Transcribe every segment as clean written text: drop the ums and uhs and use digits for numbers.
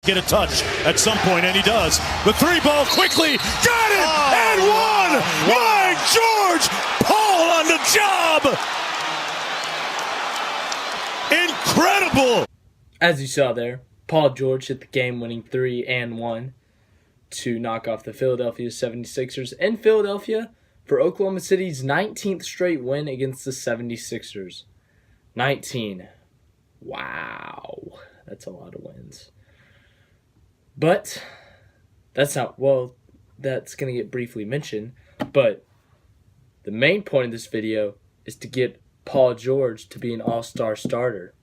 Get a touch at some point, and he does. The three ball quickly, got it, and one! My George, Paul on the job! Incredible! As you saw there, Paul George hit the game-winning 3 and 1 to knock off the Philadelphia 76ers in Philadelphia for Oklahoma City's 19th straight win against the 76ers. 19. Wow. That's a lot of wins. But that's not, well, that's going to get briefly mentioned. But the main point of this video is to get Paul George to be an all-star starter.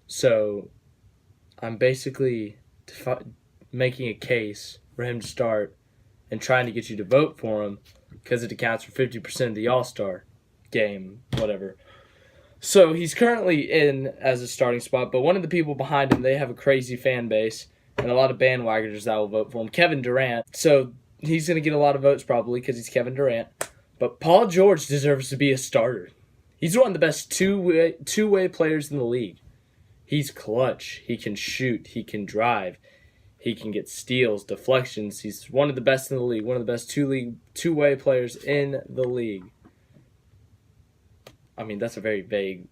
So I'm basically making a case for him to start and trying to get you to vote for him because it accounts for 50% of the all-star game, whatever. So he's currently in as a starting spot, but one of the people behind him, they have a crazy fan base and a lot of bandwagoners that will vote for him. Kevin Durant. So he's going to get a lot of votes probably because he's Kevin Durant. But Paul George deserves to be a starter. He's one of the best two-way players in the league. He's clutch. He can shoot. He can drive. He can get steals, deflections. He's one of the best in the league. One of the best two-way players in the league. I mean, that's a very vague,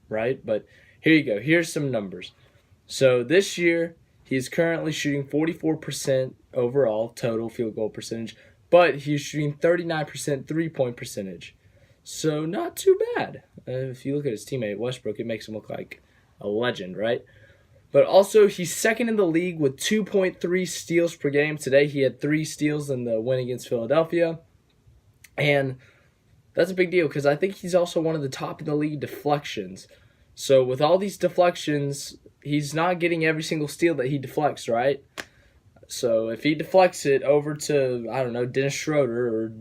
right? But here you go. Here's some numbers. So this year, he's currently shooting 44% overall total field goal percentage, but he's shooting 39% three-point percentage. So not too bad. If you look at his teammate Westbrook, it makes him look like a legend, right? But also, he's second in the league with 2.3 steals per game. Today, he had 3 steals in the win against Philadelphia. And that's a big deal because I think he's also one of the top in the league deflections. So with all these deflections, he's not getting every single steal that he deflects, right? So if he deflects it over to, I don't know, Dennis Schroeder or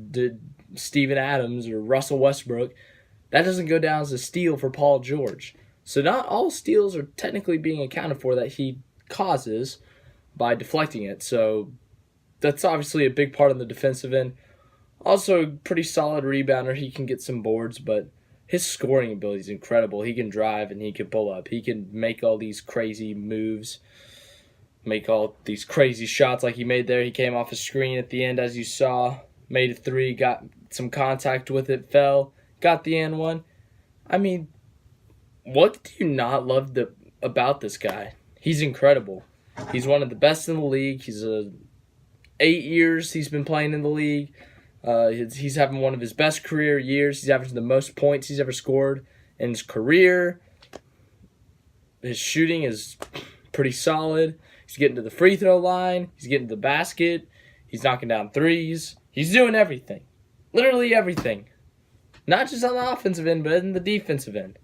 Steven Adams or Russell Westbrook, that doesn't go down as a steal for Paul George. So not all steals are technically being accounted for that he causes by deflecting it. So that's obviously a big part on the defensive end. Also, pretty solid rebounder. He can get some boards, but his scoring ability is incredible. He can drive and he can pull up. He can make all these crazy moves, make all these crazy shots like he made there. He came off a screen at the end, as you saw, made a 3, got some contact with it, fell, got the and one. I mean, what do you not love about this guy? He's incredible. He's one of the best in the league. He's 8 years he's been playing in the league. He's having one of his best career years. He's averaging the most points he's ever scored in his career. His shooting is pretty solid. He's getting to the free throw line. He's getting to the basket. He's knocking down threes. He's doing everything. Literally everything. Not just on the offensive end, but in the defensive end.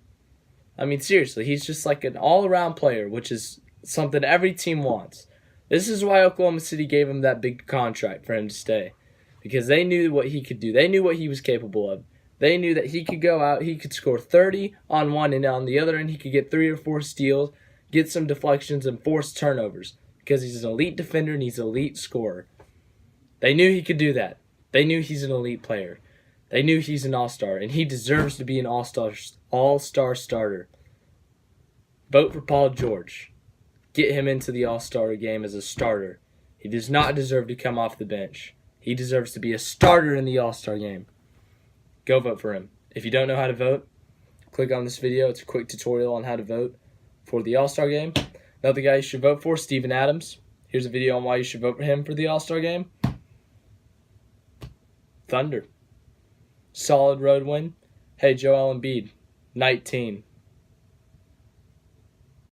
I mean, seriously, he's just like an all-around player, which is something every team wants. This is why Oklahoma City gave him that big contract for him to stay. Because they knew what he could do. They knew what he was capable of. They knew that he could go out, he could score 30 on one, and on the other end, he could get 3 or 4 steals, get some deflections, and force turnovers. Because he's an elite defender and he's an elite scorer. They knew he could do that. They knew he's an elite player. They knew he's an all-star, and he deserves to be an all-star starter. Vote for Paul George. Get him into the all-star game as a starter. He does not deserve to come off the bench. He deserves to be a starter in the All-Star game. Go vote for him. If you don't know how to vote, click on this video. It's a quick tutorial on how to vote for the All-Star game. Another guy you should vote for, Steven Adams. Here's a video on why you should vote for him for the All-Star game. Thunder. Solid road win. Hey, Joel Embiid, 19.